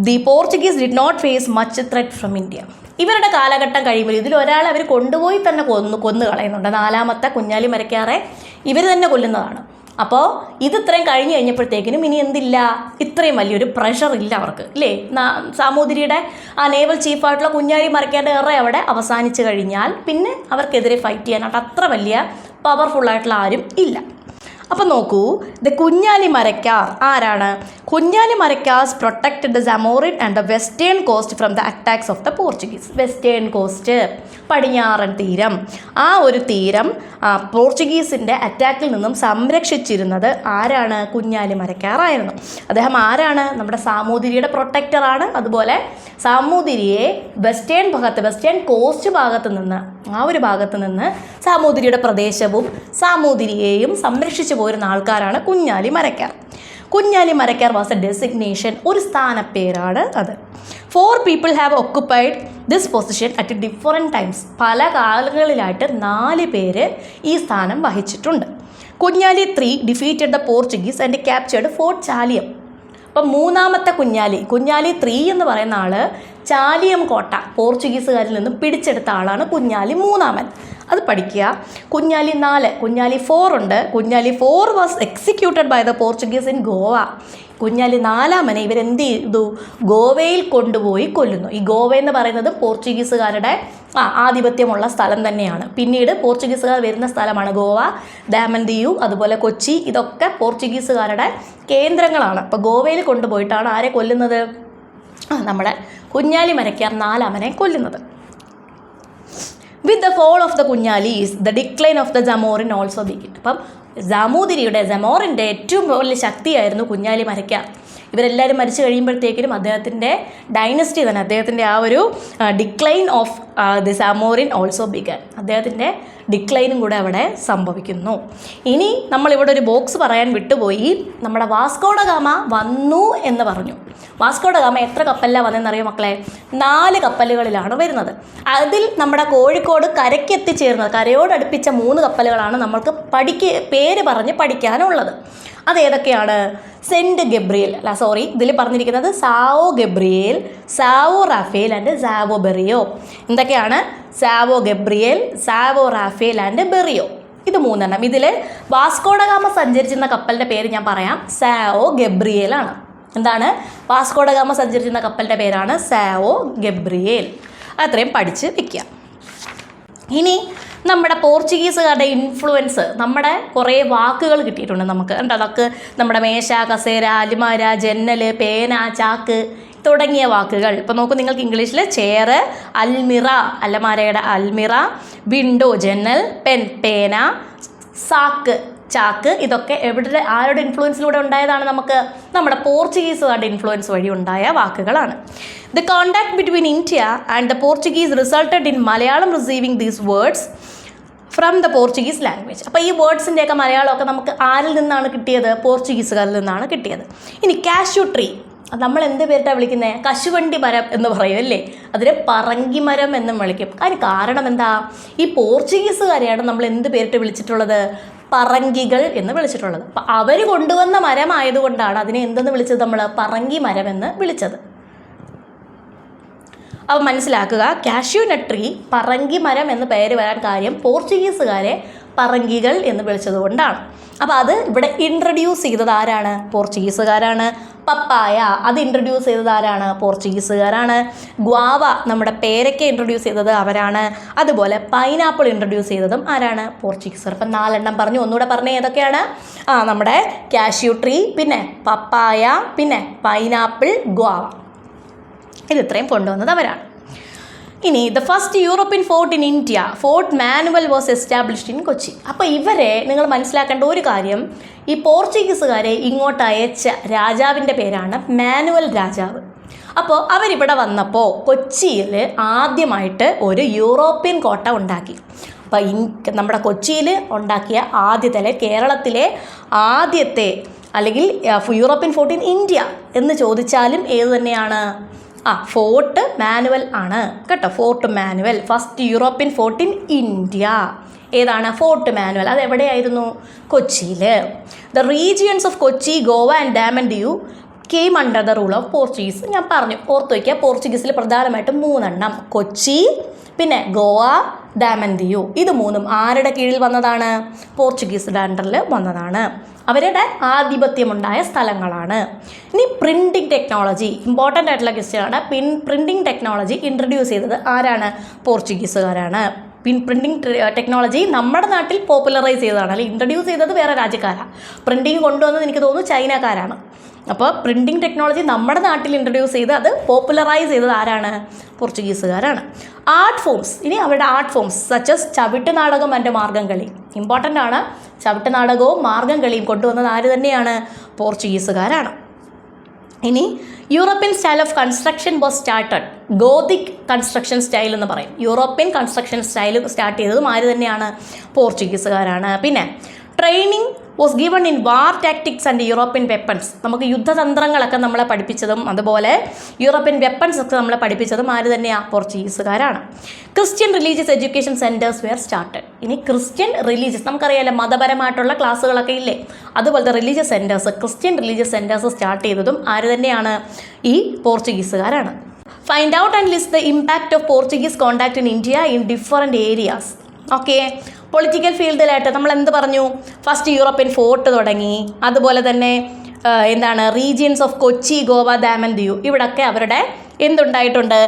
The Portuguese did not face much threat from India. ഇവരുടെ കാലഘട്ടം കഴിയുമ്പോൾ ഇതിലൊരാളെ അവർ കൊണ്ടുപോയി തന്നെ കൊന്നു കളയുന്നുണ്ട്. 4ാമത്തെ കുഞ്ഞാലി മരക്കാറെ ഇവർ തന്നെ കൊല്ലുന്നതാണ്. അപ്പോൾ ഇത് ഇത്രയും കഴിഞ്ഞ് കഴിഞ്ഞപ്പോഴത്തേക്കിനും ഇനി എന്തില്ല, ഇത്രയും വലിയൊരു പ്രഷർ ഇല്ല അവർക്ക്, ഇല്ലേ? സാമൂതിരിയുടെ ആ നേവൽ ചീഫായിട്ടുള്ള കുഞ്ഞാലി മരക്കാരുടെ ഏറെ അവിടെ അവസാനിച്ച് കഴിഞ്ഞാൽ പിന്നെ അവർക്കെതിരെ ഫൈറ്റ് ചെയ്യാനായിട്ട് അത്ര വലിയ പവർഫുള്ളായിട്ടുള്ള ആരും ഇല്ല. അപ്പം നോക്കൂ, കുഞ്ഞാലി മരക്കാർ ആരാണ്? Kunjali Marakkars protected the Zamorin and the western coast from the attacks of the Portuguese. Western coast, പടിഞ്ഞാറൻ തീരം, ആ ഒരു തീരം പോർച്ചുഗീസിൻ്റെ അറ്റാക്കിൽ നിന്നും സംരക്ഷിച്ചിരുന്നത് ആരാണ്? കുഞ്ഞാലി മരക്കാറായിരുന്നു. അദ്ദേഹം ആരാണ്? നമ്മുടെ സാമൂതിരിയുടെ പ്രൊട്ടക്ടറാണ്. അതുപോലെ സാമൂതിരിയെ വെസ്റ്റേൺ കോസ്റ്റ് ഭാഗത്ത് നിന്ന്, ആ ഒരു ഭാഗത്ത് നിന്ന് സാമൂതിരിയുടെ പ്രദേശവും സാമൂതിരിയെയും സംരക്ഷിച്ചു പോരുന്ന ആൾക്കാരാണ് Kunjali Marakkar. Kunjali Marakkar was a designation, ഒരു സ്ഥാനപ്പേരാണ് അത്. 4 people have occupied this position at different times. പല കാലങ്ങളിലായിട്ട് 4 പേര് ഈ സ്ഥാനം വഹിച്ചിട്ടുണ്ട്. Kunjali 3 defeated the Portuguese and captured Fort Chalium. അപ്പം മൂന്നാമത്തെ കുഞ്ഞാലി 3 എന്ന് പറയുന്ന ആള് ചാലിയം കോട്ട പോർച്ചുഗീസുകാരിൽ നിന്ന് പിടിച്ചെടുത്ത ആളാണ് കുഞ്ഞാലി മൂന്നാമൻ. അത് പഠിക്കുക. കുഞ്ഞാലി 4 ഉണ്ട്. Kunjali 4 was executed by the Portuguese in Goa. Kunjali 4 ഇവരെന്ത് ചെയ്തു? ഗോവയിൽ കൊണ്ടുപോയി കൊല്ലുന്നു. ഈ ഗോവ എന്ന് പറയുന്നത് പോർച്ചുഗീസുകാരുടെ ആധിപത്യമുള്ള സ്ഥലം തന്നെയാണ്. പിന്നീട് പോർച്ചുഗീസുകാർ വരുന്ന സ്ഥലമാണ് ഗോവ, ദാമൻ ദിയു, അതുപോലെ കൊച്ചി. ഇതൊക്കെ പോർച്ചുഗീസുകാരുടെ കേന്ദ്രങ്ങളാണ്. അപ്പോൾ ഗോവയിൽ കൊണ്ടുപോയിട്ടാണ് ആരെ കൊല്ലുന്നത്? നമ്മുടെ കുഞ്ഞാലി മരക്കാർ 4 കൊല്ലുന്നത്. With the fall of the Kunjalis the decline of the Zamorin also begin. അപ്പം ജമോറിൻ്റെ ഏറ്റവും വലിയ ശക്തിയായിരുന്നു കുഞ്ഞാലി മരക്കാർ. ഇവരെല്ലാവരും മരിച്ചു കഴിയുമ്പോഴത്തേക്കിനും അദ്ദേഹത്തിൻ്റെ ഡൈനസ്റ്റി തന്നെ, അദ്ദേഹത്തിൻ്റെ ആ ഒരു decline of the Zamorin also began, അദ്ദേഹത്തിൻ്റെ ഡിക്ലൈനും കൂടെ അവിടെ സംഭവിക്കുന്നു. ഇനി നമ്മളിവിടെ ഒരു ബോക്സ് പറയാൻ വിട്ടുപോയി. നമ്മുടെ വാസ്കോ ഡ ഗാമ വന്നു എന്ന് പറഞ്ഞു. വാസ്കോ ഡ ഗാമ എത്ര കപ്പലിലാണ് വന്നതെന്നറിയോ മക്കളെ? 4 കപ്പലുകളിലാണ് വരുന്നത്. അതിൽ നമ്മുടെ കോഴിക്കോട് കരയ്ക്കെത്തിച്ചേർന്നത്, കരയോടടുപ്പിച്ച 3 കപ്പലുകളാണ് നമ്മൾക്ക് പേര് പറഞ്ഞ് പഠിക്കാനുള്ളത്. അതേതൊക്കെയാണ്? സെൻറ്റ് ഗബ്രിയേൽ, ഇതിൽ പറഞ്ഞിരിക്കുന്നത് Sao Gabriel, Sao Rafael and Sao Berrio. എന്തൊക്കെയാണ്? Sao Gabriel, Sao Rafael and Berrio. ഇത് 3 ഇതിൽ വാസ്കോ ഡ ഗാമ സഞ്ചരിച്ചിരുന്ന കപ്പലിൻ്റെ പേര് ഞാൻ പറയാം, സാവോ ഗബ്രിയേൽ ആണ്. എന്താണ്? വാസ്കോ ഡ ഗാമ സഞ്ചരിച്ചിരുന്ന കപ്പലിൻ്റെ പേരാണ് സാവോ ഗബ്രിയേൽ. അത്രയും പഠിച്ച് വയ്ക്കുക. ഇനി നമ്മുടെ പോർച്ചുഗീസുകാരുടെ ഇൻഫ്ലുവൻസ്, നമ്മുടെ കുറേ വാക്കുകൾ കിട്ടിയിട്ടുണ്ട് നമുക്ക്. അതൊക്കെ നമ്മുടെ മേശ, കസേര, അലിമാര, ജന്നൽ, പേന, ചാക്ക് തുടങ്ങിയ വാക്കുകൾ. ഇപ്പോൾ നോക്കൂ, നിങ്ങൾക്ക് ഇംഗ്ലീഷിൽ ചെയർ, അൽമിറ, അലമാരയുടെ അൽമിറ, വിൻഡോ ജന്നൽ, പെൻ പേന, സാക്ക് ചാക്ക്, ഇതൊക്കെ ആരുടെ ഇൻഫ്ലുവൻസിലൂടെ ഉണ്ടായതാണ്? നമ്മുടെ പോർച്ചുഗീസുകാരുടെ ഇൻഫ്ലുവൻസ് വഴി ഉണ്ടായ വാക്കുകളാണ്. The contact between India and the Portuguese resulted in Malayalam receiving these words from the Portuguese language. അപ്പോൾ ഈ വേർഡ്സിൻ്റെയൊക്കെ മലയാളമൊക്കെ നമുക്ക് ആരിൽ നിന്നാണ് കിട്ടിയത്? പോർച്ചുഗീസുകാരിൽ നിന്നാണ് കിട്ടിയത്. ഇനി കാഷ്യൂ ട്രീ, നമ്മൾ എന്ത് പേരിട്ടാണ് വിളിക്കുന്നത്? കശുവണ്ടി മരം എന്ന് പറയും അല്ലേ? അതിനെ പറങ്കി മരം എന്നും വിളിക്കും. അതിന് കാരണം എന്താ? ഈ പോർച്ചുഗീസുകാരെയാണ് നമ്മൾ എന്ത് പേരിട്ട് വിളിച്ചിട്ടുള്ളത്? പറങ്കികൾ എന്ന് വിളിച്ചിട്ടുള്ളത്. അപ്പം അവർ കൊണ്ടുവന്ന മരമായതുകൊണ്ടാണ് അതിനെ എന്തെന്ന് വിളിച്ചത്? നമ്മൾ പറങ്കി മരം എന്ന് വിളിച്ചത്. അപ്പോൾ മനസ്സിലാക്കുക, കാഷ്യൂ നട്ട് ട്രീ പറങ്കി മരം എന്ന് പേര് വരാൻ കാര്യം പോർച്ചുഗീസുകാരെ പറങ്കികൾ എന്ന് വിളിച്ചത് കൊണ്ടാണ്. അപ്പോൾ അത് ഇവിടെ ഇൻട്രൊഡ്യൂസ് ചെയ്തത് ആരാണ്? പോർച്ചുഗീസുകാരാണ്. പപ്പായ അത് ഇൻട്രൊഡ്യൂസ് ചെയ്തത് ആരാണ്? പോർച്ചുഗീസുകാരാണ്. ഗ്വാവ, നമ്മുടെ പേരയ്ക്ക ഇൻട്രൊഡ്യൂസ് ചെയ്തത് അവരാണ്. അതുപോലെ പൈനാപ്പിൾ ഇൻട്രൊഡ്യൂസ് ചെയ്തതും ആരാണ്? പോർച്ചുഗീസുകാർ. അപ്പം 4 പറഞ്ഞു. ഒന്നുകൂടെ പറഞ്ഞേ ഏതൊക്കെയാണ്? നമ്മുടെ കാഷ്യൂ ട്രീ, പിന്നെ പപ്പായ, പിന്നെ പൈനാപ്പിൾ, ഗ്വാവ. ഇത് ഇത്രയും കൊണ്ടുവന്നത് അവരാണ്. ഇനി the first European fort in India, fort Manuel was established in Kochi. അപ്പോൾ ഇവരെ നിങ്ങൾ മനസ്സിലാക്കേണ്ട ഒരു കാര്യം, ഈ പോർച്ചുഗീസുകാരെ ഇങ്ങോട്ട് അയച്ച രാജാവിൻ്റെ പേരാണ് മാനുവൽ രാജാവ്. അപ്പോൾ അവരിവിടെ വന്നപ്പോൾ കൊച്ചിയിൽ ആദ്യമായിട്ട് ഒരു യൂറോപ്യൻ കോട്ട ഉണ്ടാക്കി. അപ്പോൾ നമ്മുടെ കൊച്ചിയിൽ ഉണ്ടാക്കിയ ആദ്യത്തെ, കേരളത്തിലെ ആദ്യത്തെ അല്ലെങ്കിൽ യൂറോപ്യൻ ഫോർട്ട് ഇൻ ഇന്ത്യ എന്ന് ചോദിച്ചാലും ഏത് തന്നെയാണ്? ഫോർട്ട് മാനുവൽ ആണ് കേട്ടോ. Fort Manuel, first European fort in India. ഏതാണ്? Fort Manuel. അത് എവിടെയായിരുന്നു? കൊച്ചിയിൽ. The regions of Kochi, Goa and Daman Diu came under the rule of Portuguese. ഞാൻ പറഞ്ഞു, ഓർത്ത് വയ്ക്കുക, പോർച്ചുഗീസിൽ പ്രധാനമായിട്ടും 3 കൊച്ചി, പിന്നെ ഗോവ, ഡാമൻ ദിയു. ഇത് 3 ആരുടെ കീഴിൽ വന്നതാണ്? പോർച്ചുഗീസിൻ്റെ അണ്ടറിൽ വന്നതാണ്. അവരുടെ ആധിപത്യമുണ്ടായ സ്ഥലങ്ങളാണ്. ഇനി പ്രിൻറ്റിംഗ് ടെക്നോളജി, ഇമ്പോർട്ടൻ്റ് ആയിട്ടുള്ള ക്വസ്റ്റ്യനാണ്. പ്രിൻറ്റിംഗ് ടെക്നോളജി ഇൻട്രൊഡ്യൂസ് ചെയ്തത് ആരാണ്? പോർച്ചുഗീസുകാരാണ്. പ്രിൻറ്റിംഗ് ടെക്നോളജി നമ്മുടെ നാട്ടിൽ പോപ്പുലറൈസ് ചെയ്തതാണ്, അല്ലെങ്കിൽ ഇൻട്രൊഡ്യൂസ് ചെയ്തത് വേറെ രാജ്യക്കാരാണ്. പ്രിൻറ്റിംഗ് കൊണ്ടുവന്നത് എനിക്ക് തോന്നുന്നു ചൈനക്കാരാണ്. അപ്പോൾ പ്രിൻറ്റിംഗ് ടെക്നോളജി നമ്മുടെ നാട്ടിൽ ഇൻട്രൊഡ്യൂസ് ചെയ്ത് അത് പോപ്പുലറൈസ് ചെയ്തത് ആരാണ്? പോർച്ചുഗീസുകാരാണ്. ആർട്ട് ഫോംസ്, ഇനി അവരുടെ ആർട്ട് ഫോംസ് സച്ചസ് ചവിട്ട് നാടകം ആൻഡ് മാർഗംകളി, ഇമ്പോർട്ടൻ്റ് ആണ്. ചവിട്ട് നാടകവും മാർഗംകളിയും കൊണ്ടുവന്നത് ആര് തന്നെയാണ്? പോർച്ചുഗീസുകാരാണ്. ഇനി European style of construction was started, Gothic construction style എന്ന് പറയും. യൂറോപ്യൻ കൺസ്ട്രക്ഷൻ സ്റ്റൈൽ സ്റ്റാർട്ട് ചെയ്തതും ആര് തന്നെയാണ്? പോർച്ചുഗീസുകാരാണ്. പിന്നെ training was given in war tactics and European weapons, നമുക്ക് യുദ്ധതന്ത്രങ്ങളൊക്കെ നമ്മളെ പഠിപ്പിച്ചതും അതുപോലെ യൂറോപ്യൻ വെപ്പൺസ് ഒക്കെ നമ്മളെ പഠിപ്പിച്ചതും ആര് തന്നെയാണ്? പോർച്ചുഗീസുകാരാണ്. Christian religious education centres were started, ഇനി ക്രിസ്ത്യൻ റിലീജിയസ്, നമുക്കറിയാമല്ലോ മതപരമായിട്ടുള്ള ക്ലാസ്സുകളൊക്കെ ഇല്ലേ, അതുപോലത്തെ religious centres, Christian religious centres start ചെയ്തതും ആര് തന്നെയാണ്? ഈ പോർച്ചുഗീസുകാരാണ്. Find out and list the impact of Portuguese contact in India in different areas. Okay, political ഫീൽഡിലായിട്ട് നമ്മൾ എന്ത് പറഞ്ഞു? ഫസ്റ്റ് യൂറോപ്യൻ ഫോർട്ട് തുടങ്ങി, അതുപോലെ തന്നെ എന്താണ് റീജിയൻസ് ഓഫ് കൊച്ചി, ഗോവ, ദാമൻ, ദിയു, ഇവിടൊക്കെ അവരുടെ എന്തുണ്ടായിട്ടുണ്ട്?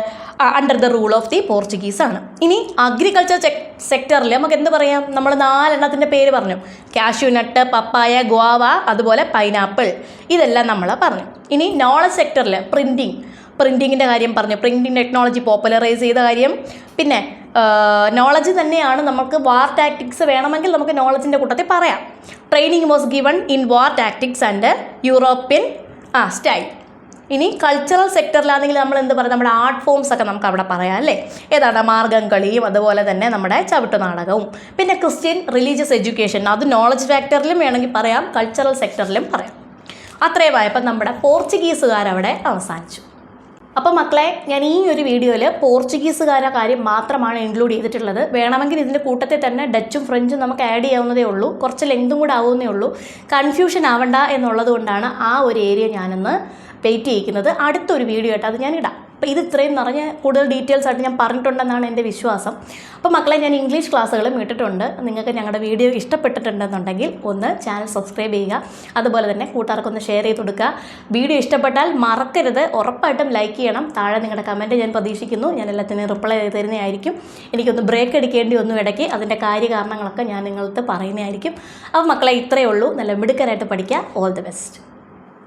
Under the rule of the Portuguese ആണ്. ഇനി അഗ്രികൾച്ചർ സെക്ടറിൽ നമുക്ക് എന്ത് പറയാം? നമ്മൾ 4 എണ്ണത്തിൻ്റെ പേര് പറഞ്ഞു. കാഷ്യൂ നട്ട്, പപ്പായ, ഗോവ, അതുപോലെ പൈനാപ്പിൾ, ഇതെല്ലാം നമ്മൾ പറഞ്ഞു. ഇനി നോളജ് സെക്ടറിൽ പ്രിൻറ്റിങ്ങിൻ്റെ കാര്യം പറഞ്ഞു, പ്രിൻറ്റിംഗ് ടെക്നോളജി പോപ്പുലറൈസ് ചെയ്ത കാര്യം. പിന്നെ നോളജ് തന്നെയാണ്, നമുക്ക് വാർ ടാക്ടിക്സ് വേണമെങ്കിൽ നമുക്ക് നോളജിൻ്റെ കൂട്ടത്തിൽ പറയാം. Training was given in war tactics and European style. ഇനി കൾച്ചറൽ സെക്ടറിലാണെങ്കിൽ നമ്മൾ എന്ത് പറയും? നമ്മുടെ ആർട്ട് ഫോംസ് ഒക്കെ നമുക്ക് അവിടെ പറയാം അല്ലേ? ഏതാണ്? മാർഗംകളിയും അതുപോലെ തന്നെ നമ്മുടെ ചവിട്ടുനാടകവും. പിന്നെ ക്രിസ്ത്യൻ റിലീജിയസ് എഡ്യൂക്കേഷൻ, അത് നോളജ് ഫാക്ടറിലും വേണമെങ്കിൽ പറയാം, കൾച്ചറൽ സെക്ടറിലും പറയാം. അത്രയും ആയപ്പോൾ നമ്മുടെ പോർച്ചുഗീസുകാരവിടെ അവസാനിച്ചു. അപ്പോൾ മക്കളെ, ഞാൻ ഈ ഒരു വീഡിയോയിൽ പോർച്ചുഗീസുകാരുടെ കാര്യം മാത്രമാണ് ഇൻക്ലൂഡ് ചെയ്തിട്ടുള്ളത്. വേണമെങ്കിൽ ഇതിൻ്റെ കൂട്ടത്തിൽ തന്നെ ഡച്ചും ഫ്രഞ്ചും നമുക്ക് ആഡ് ചെയ്യാവുന്നതേ ഉള്ളൂ, കുറച്ച് ലെങ്തും കൂടെ ആവുന്നേ ഉള്ളൂ. കൺഫ്യൂഷൻ ആവണ്ട എന്നുള്ളത് കൊണ്ടാണ് ആ ഒരു ഏരിയ ഞാനൊന്ന് വെയിറ്റ് ചെയ്യിക്കുന്നത്. അടുത്തൊരു വീഡിയോ ആയിട്ട് അത് ഞാൻ ഇടാം. അപ്പോൾ ഇത് ഇത്രയും നിറഞ്ഞ കൂടുതൽ ഡീറ്റെയിൽസ് ആയിട്ട് ഞാൻ പറഞ്ഞിട്ടുണ്ടെന്നാണ് എൻ്റെ വിശ്വാസം. അപ്പോൾ മക്കളെ, ഞാൻ ഇംഗ്ലീഷ് ക്ലാസ്സുകളും ഇട്ടിട്ടുണ്ട്. നിങ്ങൾക്ക് ഞങ്ങളുടെ വീഡിയോ ഇഷ്ടപ്പെട്ടിട്ടുണ്ടെന്നുണ്ടെങ്കിൽ ഒന്ന് ചാനൽ സബ്സ്ക്രൈബ് ചെയ്യുക, അതുപോലെ തന്നെ കൂട്ടുകാർക്കൊന്ന് ഷെയർ ചെയ്ത് കൊടുക്കുക. വീഡിയോ ഇഷ്ടപ്പെട്ടാൽ മറക്കരുത്, ഉറപ്പായിട്ടും ലൈക്ക് ചെയ്യണം. താഴെ നിങ്ങളുടെ കമൻറ്റ് ഞാൻ പ്രതീക്ഷിക്കുന്നു, ഞാൻ എല്ലാത്തിനും റിപ്ലൈ ചെയ്ത് തരുന്നതായിരിക്കും. എനിക്കൊന്ന് ബ്രേക്ക് എടുക്കേണ്ടി വന്നു ഇടയ്ക്ക്, അതിൻ്റെ കാര്യകാരണങ്ങളൊക്കെ ഞാൻ നിങ്ങൾക്ക് പറയുന്നതായിരിക്കും. അപ്പോൾ മക്കളെ, ഇത്രയേ ഉള്ളൂ. നല്ല മിടുക്കരായിട്ട് പഠിക്കുക. All the best.